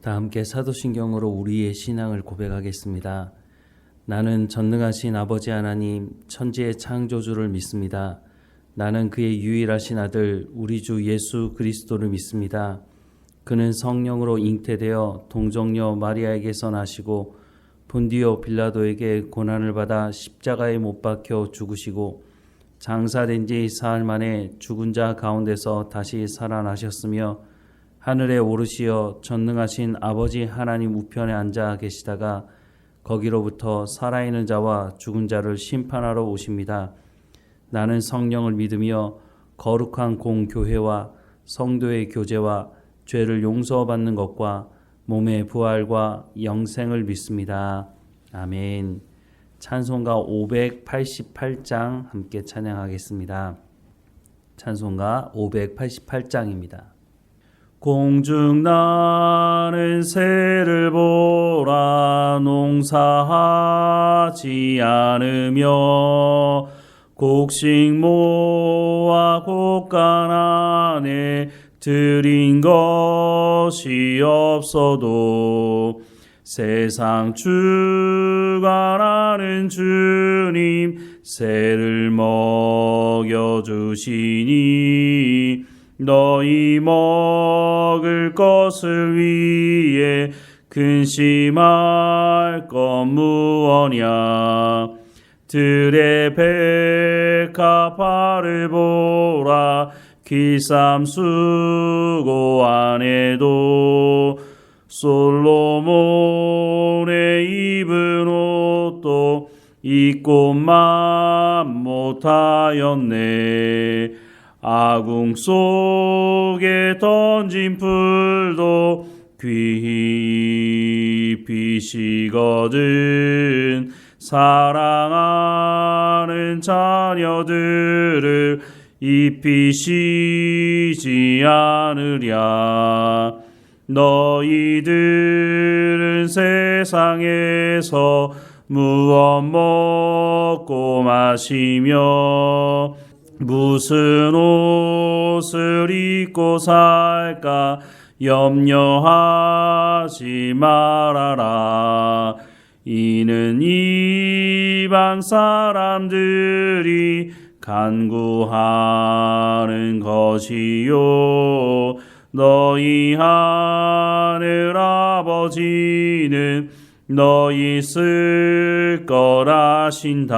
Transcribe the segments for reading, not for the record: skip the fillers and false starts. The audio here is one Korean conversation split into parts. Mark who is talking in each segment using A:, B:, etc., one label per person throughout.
A: 다 함께 사도신경으로 우리의 신앙을 고백하겠습니다. 나는 전능하신 아버지 하나님 천지의 창조주를 믿습니다. 나는 그의 유일하신 아들 우리 주 예수 그리스도를 믿습니다. 그는 성령으로 잉태되어 동정녀 마리아에게서 나시고 본디오 빌라도에게 고난을 받아 십자가에 못 박혀 죽으시고 장사된 지 사흘 만에 죽은 자 가운데서 다시 살아나셨으며 하늘에 오르시어 전능하신 아버지 하나님 우편에 앉아 계시다가 거기로부터 살아있는 자와 죽은 자를 심판하러 오십니다. 나는 성령을 믿으며 거룩한 공교회와 성도의 교제와 죄를 용서받는 것과 몸의 부활과 영생을 믿습니다. 아멘. 찬송가 588장 함께 찬양하겠습니다. 찬송가 588장입니다. 공중 나는 새를 보라 농사하지 않으며 곡식 모아 곡간 안에 들인 것이 없어도 세상 주관하는 주님 새를 먹여주시니 너희 먹을 것을 위해 근심할 것 무엇냐. 들의 백합화를 보라 기삼 수고 안에도 솔로몬의 입은 옷도 입고만 못하였네. 아궁 속에 던진 풀도 귀히 입히시거든. 사랑하는 자녀들을 입히시지 않으랴. 너희들은 세상에서 무엇 먹고 마시며 무슨 옷을 입고 살까 염려하지 말아라. 이는 이방 사람들이 간구하는 것이요 너희 하늘 아버지는 너희 쓸 거라신다.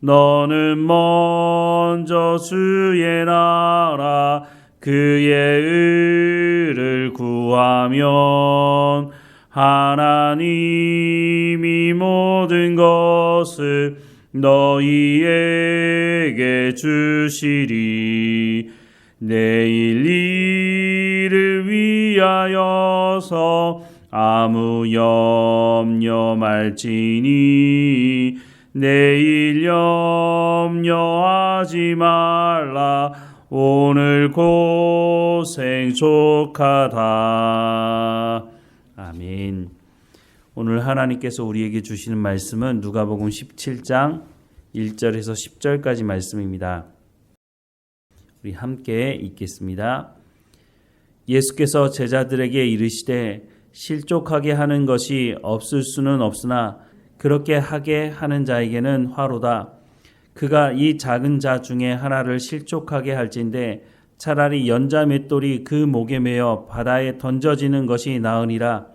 A: 너는 먼저 주의 나라 그의 의를 구하면 하나님이 모든 것을 너희에게 주시리. 내일 일을 위하여서 아무 염려 말지니 내일 염려하지 말라. 오늘 고생 족하다. 아멘. 오늘 하나님께서 우리에게 주시는 말씀은 누가복음 17장 1절에서 10절까지 말씀입니다. 우리 함께 읽겠습니다. 예수께서 제자들에게 이르시되 실족하게 하는 것이 없을 수는 없으나 그렇게 하게 하는 자에게는 화로다. 그가 이 작은 자 중에 하나를 실족하게 할진대 차라리 연자 맷돌이 그 목에 매어 바다에 던져지는 것이 나으니라.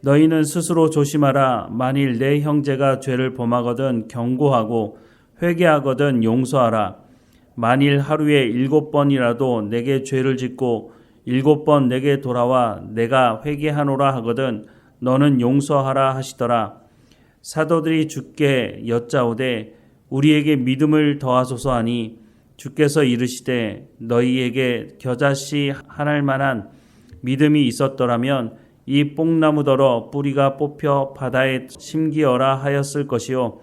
A: 너희는 스스로 조심하라. 만일 내 형제가 죄를 범하거든 경고하고 회개하거든 용서하라. 만일 하루에 7번이라도 내게 죄를 짓고 7번 내게 돌아와 내가 회개하노라 하거든 너는 용서하라 하시더라. 사도들이 주께 여짜오되 우리에게 믿음을 더하소서 하니 주께서 이르시되 너희에게 겨자씨 하나일 만한 믿음이 있었더라면 이 뽕나무더러 뿌리가 뽑혀 바다에 심기어라 하였을 것이요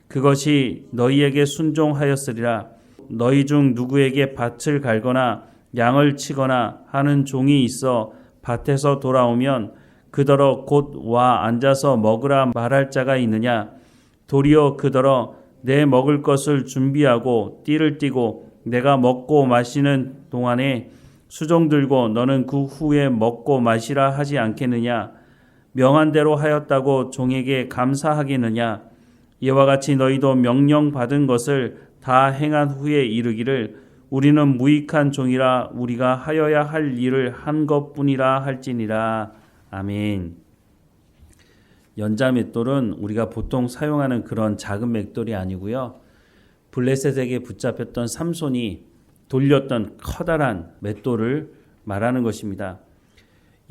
A: 그것이 너희에게 순종하였으리라. 너희 중 누구에게 밭을 갈거나 양을 치거나 하는 종이 있어 밭에서 돌아오면 그더러 곧 와 앉아서 먹으라 말할 자가 있느냐. 도리어 그더러 내 먹을 것을 준비하고 띠를 띠고 내가 먹고 마시는 동안에 수종 들고 너는 그 후에 먹고 마시라 하지 않겠느냐? 명한 대로 하였다고 종에게 감사하겠느냐? 이와 같이 너희도 명령 받은 것을 다 행한 후에 이르기를 우리는 무익한 종이라 우리가 하여야 할 일을 한 것뿐이라 할지니라. 아멘. 연자 맷돌은 우리가 보통 사용하는 그런 작은 맷돌이 아니고요. 블레셋에게 붙잡혔던 삼손이 돌렸던 커다란 맷돌을 말하는 것입니다.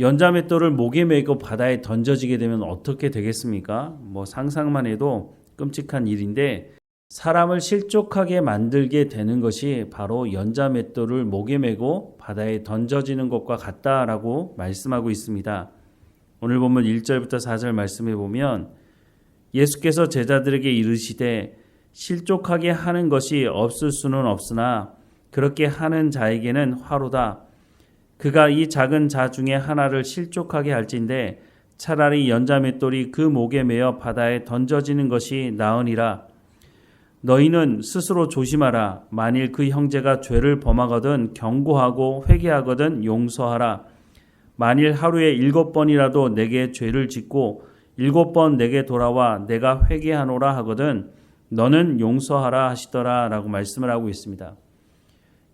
A: 연자 맷돌을 목에 메고 바다에 던져지게 되면 어떻게 되겠습니까? 상상만 해도 끔찍한 일인데 사람을 실족하게 만들게 되는 것이 바로 연자 맷돌을 목에 메고 바다에 던져지는 것과 같다라고 말씀하고 있습니다. 오늘 본문 1절부터 4절 말씀해 보면 예수께서 제자들에게 이르시되 실족하게 하는 것이 없을 수는 없으나 그렇게 하는 자에게는 화로다. 그가 이 작은 자 중에 하나를 실족하게 할진대 차라리 연자 맷돌이 그 목에 매어 바다에 던져지는 것이 나으니라. 너희는 스스로 조심하라. 만일 그 형제가 죄를 범하거든 경고하고 회개하거든 용서하라. 만일 하루에 7번이라도 내게 죄를 짓고 7번 내게 돌아와 내가 회개하노라 하거든 너는 용서하라 하시더라 라고 말씀을 하고 있습니다.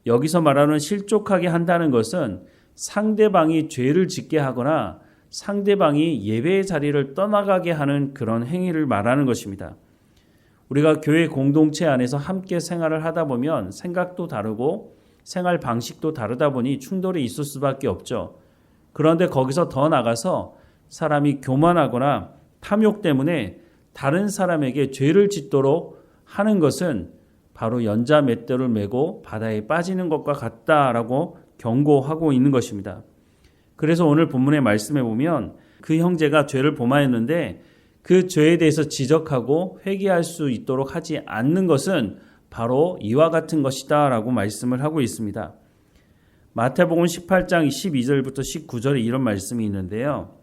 A: 여기서 말하는 실족하게 한다는 것은 상대방이 죄를 짓게 하거나 상대방이 예배의 자리를 떠나가게 하는 그런 행위를 말하는 것입니다. 우리가 교회 공동체 안에서 함께 생활을 하다 보면 생각도 다르고 생활 방식도 다르다 보니 충돌이 있을 수밖에 없죠. 그런데 거기서 더 나가서 사람이 교만하거나 탐욕 때문에 다른 사람에게 죄를 짓도록 하는 것은 바로 연자 맷돌을 메고 바다에 빠지는 것과 같다라고 경고하고 있는 것입니다. 그래서 오늘 본문의 말씀에 보면 그 형제가 죄를 범하였는데 그 죄에 대해서 지적하고 회개할 수 있도록 하지 않는 것은 바로 이와 같은 것이다 라고 말씀을 하고 있습니다. 마태복음 18장 12절부터 19절에 이런 말씀이 있는데요.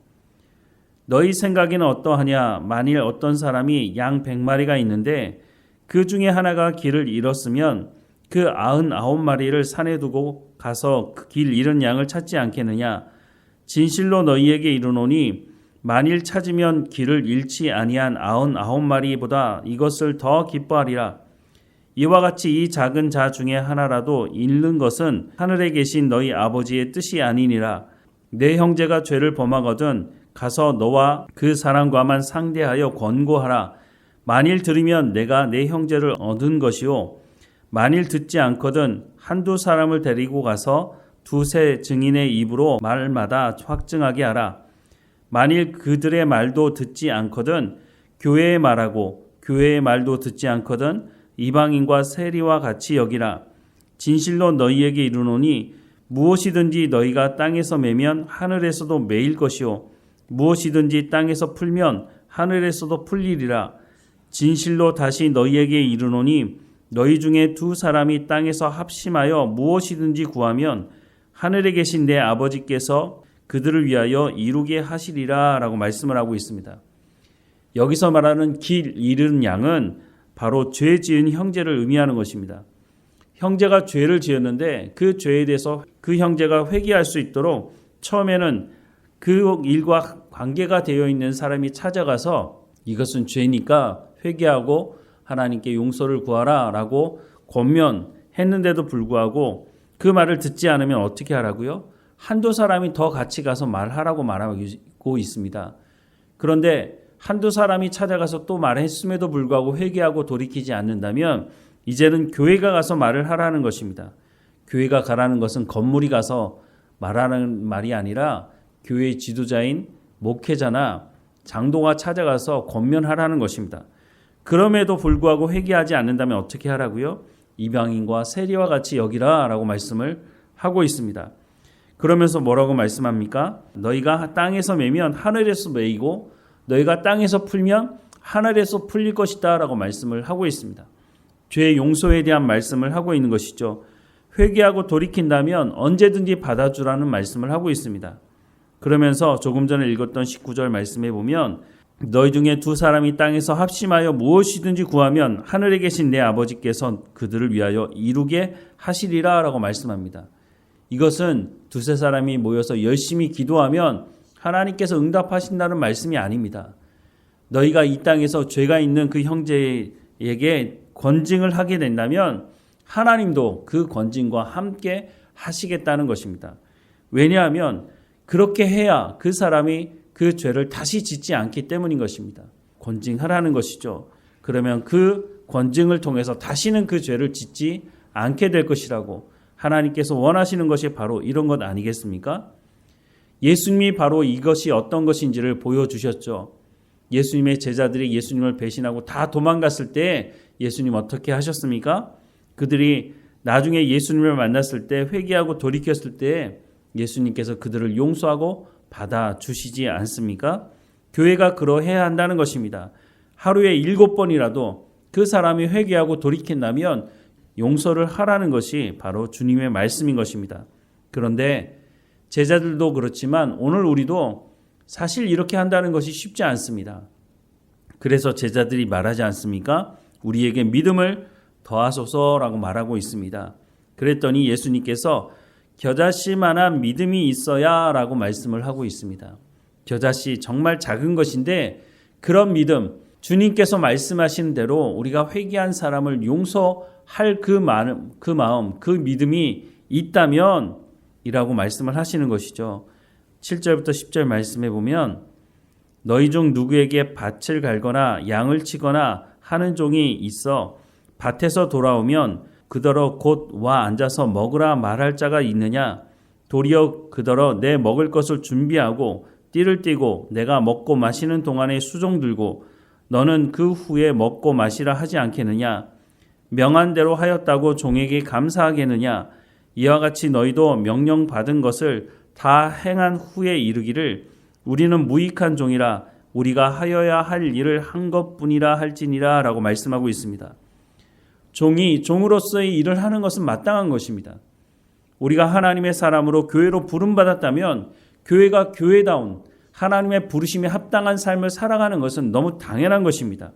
A: 너희 생각에는 어떠하냐? 만일 어떤 사람이 양 100마리가 있는데 그 중에 하나가 길을 잃었으면 그 99마리를 산에 두고 가서 그 길 잃은 양을 찾지 않겠느냐? 진실로 너희에게 이르노니 만일 찾으면 길을 잃지 아니한 99마리보다 이것을 더 기뻐하리라. 이와 같이 이 작은 자 중에 하나라도 잃는 것은 하늘에 계신 너희 아버지의 뜻이 아니니라. 내 형제가 죄를 범하거든 가서 너와 그 사람과만 상대하여 권고하라. 만일 들으면 내가 내 형제를 얻은 것이요 만일 듣지 않거든 한두 사람을 데리고 가서 두세 증인의 입으로 말마다 확증하게 하라. 만일 그들의 말도 듣지 않거든 교회의 말하고 교회의 말도 듣지 않거든 이방인과 세리와 같이 여기라. 진실로 너희에게 이르노니 무엇이든지 너희가 땅에서 매면 하늘에서도 매일 것이요 무엇이든지 땅에서 풀면 하늘에서도 풀리리라. 진실로 다시 너희에게 이르노니 너희 중에 두 사람이 땅에서 합심하여 무엇이든지 구하면 하늘에 계신 내 아버지께서 그들을 위하여 이루게 하시리라 라고 말씀을 하고 있습니다. 여기서 말하는 길 잃은 양은 바로 죄 지은 형제를 의미하는 것입니다. 형제가 죄를 지었는데 그 죄에 대해서 그 형제가 회개할 수 있도록 처음에는 그 일과 관계가 되어 있는 사람이 찾아가서 이것은 죄니까 회개하고 하나님께 용서를 구하라 라고 권면했는데도 불구하고 그 말을 듣지 않으면 어떻게 하라고요? 한두 사람이 더 같이 가서 말하라고 말하고 있습니다. 그런데 한두 사람이 찾아가서 또 말했음에도 불구하고 회개하고 돌이키지 않는다면 이제는 교회가 가서 말을 하라는 것입니다. 교회가 가라는 것은 건물이 가서 말하는 말이 아니라 교회의 지도자인 목회자나 장로가 찾아가서 권면하라는 것입니다. 그럼에도 불구하고 회개하지 않는다면 어떻게 하라고요? 이방인과 세리와 같이 여기라 라고 말씀을 하고 있습니다. 그러면서 뭐라고 말씀합니까? 너희가 땅에서 매면 하늘에서 매이고 너희가 땅에서 풀면 하늘에서 풀릴 것이다 라고 말씀을 하고 있습니다. 죄의 용서에 대한 말씀을 하고 있는 것이죠. 회개하고 돌이킨다면 언제든지 받아주라는 말씀을 하고 있습니다. 그러면서 조금 전에 읽었던 19절 말씀에 보면 너희 중에 두 사람이 땅에서 합심하여 무엇이든지 구하면 하늘에 계신 내 아버지께서 그들을 위하여 이루게 하시리라 라고 말씀합니다. 이것은 두세 사람이 모여서 열심히 기도하면 하나님께서 응답하신다는 말씀이 아닙니다. 너희가 이 땅에서 죄가 있는 그 형제에게 권징을 하게 된다면 하나님도 그 권징과 함께 하시겠다는 것입니다. 왜냐하면 그렇게 해야 그 사람이 그 죄를 다시 짓지 않기 때문인 것입니다. 권징하라는 것이죠. 그러면 그 권징을 통해서 다시는 그 죄를 짓지 않게 될 것이라고 하나님께서 원하시는 것이 바로 이런 것 아니겠습니까? 예수님이 바로 이것이 어떤 것인지를 보여주셨죠. 예수님의 제자들이 예수님을 배신하고 다 도망갔을 때 예수님 어떻게 하셨습니까? 그들이 나중에 예수님을 만났을 때 회개하고 돌이켰을 때 예수님께서 그들을 용서하고 받아주시지 않습니까? 교회가 그러해야 한다는 것입니다. 하루에 7번이라도 그 사람이 회개하고 돌이킨다면 용서를 하라는 것이 바로 주님의 말씀인 것입니다. 그런데 제자들도 그렇지만 오늘 우리도 사실 이렇게 한다는 것이 쉽지 않습니다. 그래서 제자들이 말하지 않습니까? 우리에게 믿음을 더하소서라고 말하고 있습니다. 그랬더니 예수님께서 겨자씨만한 믿음이 있어야 라고 말씀을 하고 있습니다. 겨자씨 정말 작은 것인데 그런 믿음, 주님께서 말씀하신 대로 우리가 회개한 사람을 용서할 그 마음, 그 믿음이 있다면 이라고 말씀을 하시는 것이죠. 7절부터 10절 말씀해 보면 너희 중 누구에게 밭을 갈거나 양을 치거나 하는 종이 있어 밭에서 돌아오면 그더러 곧 와 앉아서 먹으라 말할 자가 있느냐? 도리어 그더러 내 먹을 것을 준비하고 띠를 띠고 내가 먹고 마시는 동안에 수종 들고 너는 그 후에 먹고 마시라 하지 않겠느냐? 명한 대로 하였다고 종에게 감사하겠느냐? 이와 같이 너희도 명령 받은 것을 다 행한 후에 이르기를 우리는 무익한 종이라 우리가 하여야 할 일을 한 것뿐이라 할지니라 라고 말씀하고 있습니다. 종이 종으로서의 일을 하는 것은 마땅한 것입니다. 우리가 하나님의 사람으로 교회로 부름받았다면 교회가 교회다운 하나님의 부르심에 합당한 삶을 살아가는 것은 너무 당연한 것입니다.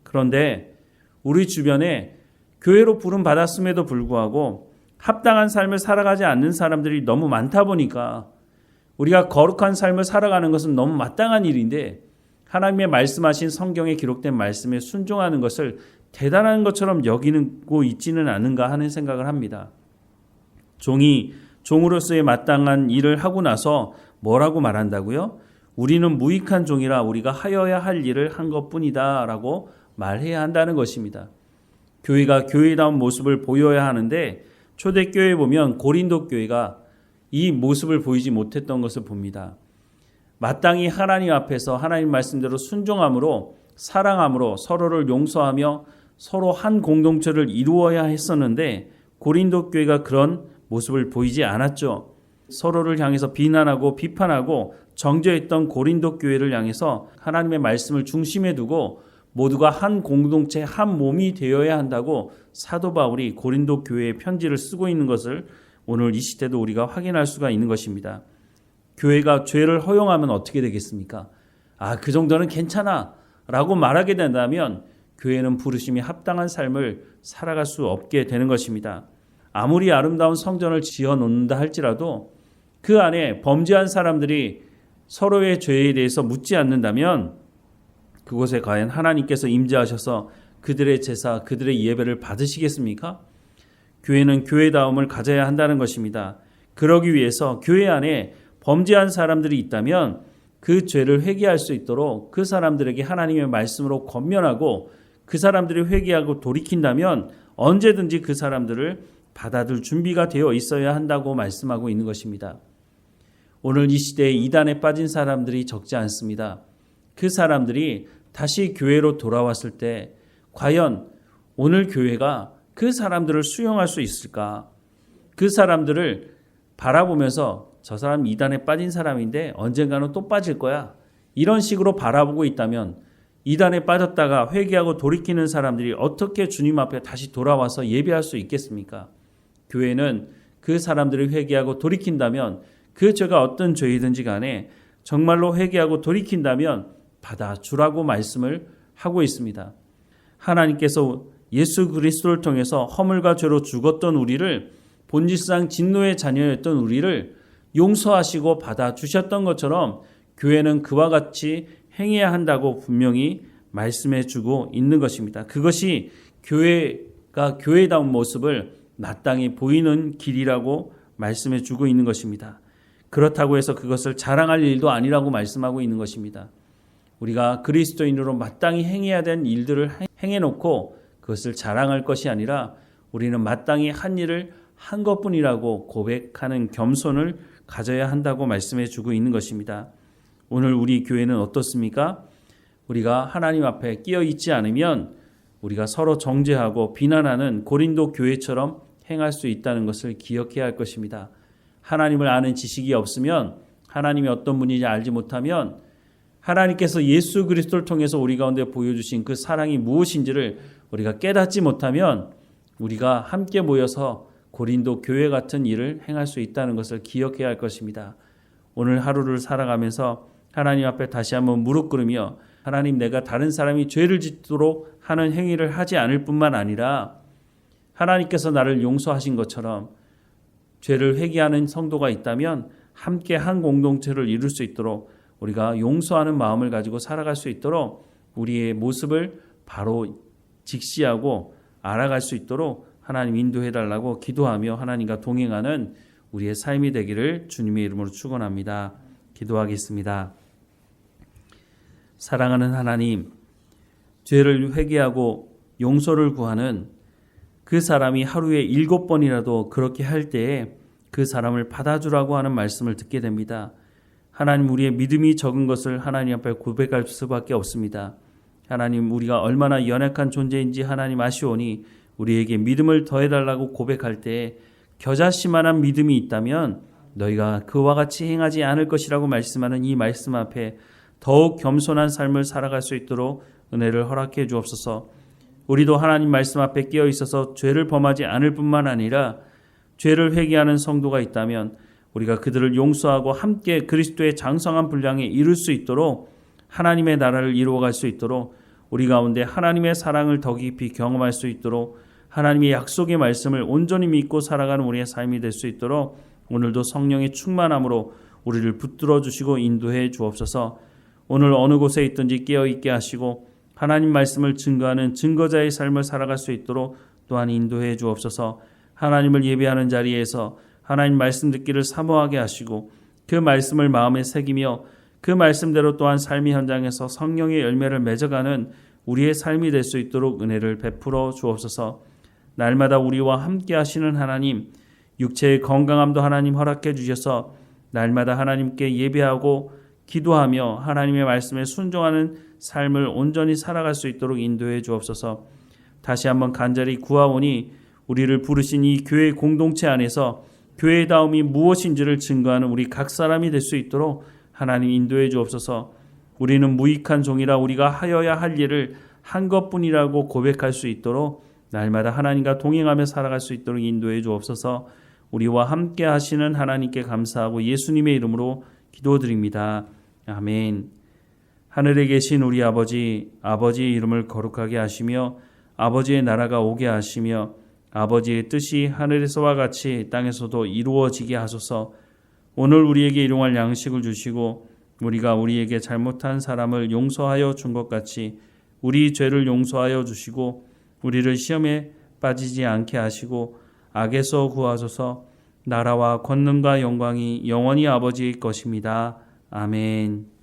A: 그런데 우리 주변에 교회로 부름받았음에도 불구하고 합당한 삶을 살아가지 않는 사람들이 너무 많다 보니까 우리가 거룩한 삶을 살아가는 것은 너무 마땅한 일인데 하나님의 말씀하신 성경에 기록된 말씀에 순종하는 것을 대단한 것처럼 여기고 있지는 않은가 하는 생각을 합니다. 종이 종으로서의 마땅한 일을 하고 나서 뭐라고 말한다고요? 우리는 무익한 종이라 우리가 하여야 할 일을 한 것뿐이다 라고 말해야 한다는 것입니다. 교회가 교회다운 모습을 보여야 하는데 초대교회에 보면 고린도 교회가 이 모습을 보이지 못했던 것을 봅니다. 마땅히 하나님 앞에서 하나님 말씀대로 순종함으로 사랑함으로 서로를 용서하며 서로 한 공동체를 이루어야 했었는데 고린도 교회가 그런 모습을 보이지 않았죠. 서로를 향해서 비난하고 비판하고 정죄했던 고린도 교회를 향해서 하나님의 말씀을 중심에 두고 모두가 한 공동체 한 몸이 되어야 한다고 사도 바울이 고린도 교회에 편지를 쓰고 있는 것을 오늘 이 시대도 우리가 확인할 수가 있는 것입니다. 교회가 죄를 허용하면 어떻게 되겠습니까? 그 정도는 괜찮아 라고 말하게 된다면 교회는 부르심이 합당한 삶을 살아갈 수 없게 되는 것입니다. 아무리 아름다운 성전을 지어놓는다 할지라도 그 안에 범죄한 사람들이 서로의 죄에 대해서 묻지 않는다면 그곳에 과연 하나님께서 임재하셔서 그들의 제사, 그들의 예배를 받으시겠습니까? 교회는 교회다움을 가져야 한다는 것입니다. 그러기 위해서 교회 안에 범죄한 사람들이 있다면 그 죄를 회개할 수 있도록 그 사람들에게 하나님의 말씀으로 권면하고 그 사람들이 회개하고 돌이킨다면 언제든지 그 사람들을 받아들 준비가 되어 있어야 한다고 말씀하고 있는 것입니다. 오늘 이 시대에 이단에 빠진 사람들이 적지 않습니다. 그 사람들이 다시 교회로 돌아왔을 때 과연 오늘 교회가 그 사람들을 수용할 수 있을까? 그 사람들을 바라보면서 저 사람 이단에 빠진 사람인데 언젠가는 또 빠질 거야. 이런 식으로 바라보고 있다면 이단에 빠졌다가 회개하고 돌이키는 사람들이 어떻게 주님 앞에 다시 돌아와서 예배할 수 있겠습니까? 교회는 그 사람들이 회개하고 돌이킨다면 그 죄가 어떤 죄이든지 간에 정말로 회개하고 돌이킨다면 받아주라고 말씀을 하고 있습니다. 하나님께서 예수 그리스도를 통해서 허물과 죄로 죽었던 우리를 본질상 진노의 자녀였던 우리를 용서하시고 받아주셨던 것처럼 교회는 그와 같이 행해야 한다고 분명히 말씀해 주고 있는 것입니다. 그것이 교회가 교회다운 모습을 마땅히 보이는 길이라고 말씀해 주고 있는 것입니다. 그렇다고 해서 그것을 자랑할 일도 아니라고 말씀하고 있는 것입니다. 우리가 그리스도인으로 마땅히 행해야 될 일들을 행해놓고 그것을 자랑할 것이 아니라 우리는 마땅히 한 일을 한 것뿐이라고 고백하는 겸손을 가져야 한다고 말씀해 주고 있는 것입니다. 오늘 우리 교회는 어떻습니까? 우리가 하나님 앞에 끼어 있지 않으면 우리가 서로 정죄하고 비난하는 고린도 교회처럼 행할 수 있다는 것을 기억해야 할 것입니다. 하나님을 아는 지식이 없으면, 하나님이 어떤 분인지 알지 못하면, 하나님께서 예수 그리스도를 통해서 우리 가운데 보여주신 그 사랑이 무엇인지를 우리가 깨닫지 못하면 우리가 함께 모여서 고린도 교회 같은 일을 행할 수 있다는 것을 기억해야 할 것입니다. 오늘 하루를 살아가면서 하나님 앞에 다시 한번 무릎 꿇으며 하나님, 내가 다른 사람이 죄를 짓도록 하는 행위를 하지 않을 뿐만 아니라 하나님께서 나를 용서하신 것처럼 죄를 회개하는 성도가 있다면 함께 한 공동체를 이룰 수 있도록 우리가 용서하는 마음을 가지고 살아갈 수 있도록 우리의 모습을 바로 직시하고 알아갈 수 있도록 하나님 인도해달라고 기도하며 하나님과 동행하는 우리의 삶이 되기를 주님의 이름으로 축원합니다. 기도하겠습니다. 사랑하는 하나님, 죄를 회개하고 용서를 구하는 그 사람이 하루에 7번이라도 그렇게 할 때에 그 사람을 받아주라고 하는 말씀을 듣게 됩니다. 하나님, 우리의 믿음이 적은 것을 하나님 앞에 고백할 수밖에 없습니다. 하나님, 우리가 얼마나 연약한 존재인지 하나님 아시오니 우리에게 믿음을 더해달라고 고백할 때에 겨자씨만한 믿음이 있다면 너희가 그와 같이 행하지 않을 것이라고 말씀하는 이 말씀 앞에 더욱 겸손한 삶을 살아갈 수 있도록 은혜를 허락해 주옵소서. 우리도 하나님 말씀 앞에 끼어 있어서 죄를 범하지 않을 뿐만 아니라 죄를 회개하는 성도가 있다면 우리가 그들을 용서하고 함께 그리스도의 장성한 분량에 이룰 수 있도록, 하나님의 나라를 이루어갈 수 있도록, 우리 가운데 하나님의 사랑을 더 깊이 경험할 수 있도록, 하나님의 약속의 말씀을 온전히 믿고 살아가는 우리의 삶이 될 수 있도록 오늘도 성령의 충만함으로 우리를 붙들어 주시고 인도해 주옵소서. 오늘 어느 곳에 있든지 깨어있게 하시고 하나님 말씀을 증거하는 증거자의 삶을 살아갈 수 있도록 또한 인도해 주옵소서. 하나님을 예배하는 자리에서 하나님 말씀 듣기를 사모하게 하시고 그 말씀을 마음에 새기며 그 말씀대로 또한 삶의 현장에서 성령의 열매를 맺어가는 우리의 삶이 될 수 있도록 은혜를 베풀어 주옵소서. 날마다 우리와 함께 하시는 하나님, 육체의 건강함도 하나님 허락해 주셔서 날마다 하나님께 예배하고 기도하며 하나님의 말씀에 순종하는 삶을 온전히 살아갈 수 있도록 인도해 주옵소서. 다시 한번 간절히 구하오니 우리를 부르신 이 교회 공동체 안에서 교회다움이 무엇인지를 증거하는 우리 각 사람이 될 수 있도록 하나님 인도해 주옵소서. 우리는 무익한 종이라 우리가 하여야 할 일을 한 것뿐이라고 고백할 수 있도록 날마다 하나님과 동행하며 살아갈 수 있도록 인도해 주옵소서. 우리와 함께 하시는 하나님께 감사하고 예수님의 이름으로 기도드립니다. 아멘. 하늘에 계신 우리 아버지, 아버지의 이름을 거룩하게 하시며 아버지의 나라가 오게 하시며 아버지의 뜻이 하늘에서와 같이 땅에서도 이루어지게 하소서. 오늘 우리에게 일용할 양식을 주시고 우리가 우리에게 잘못한 사람을 용서하여 준 것 같이 우리 죄를 용서하여 주시고 우리를 시험에 빠지지 않게 하시고 악에서 구하소서. 나라와 권능과 영광이 영원히 아버지의 것입니다. 아멘.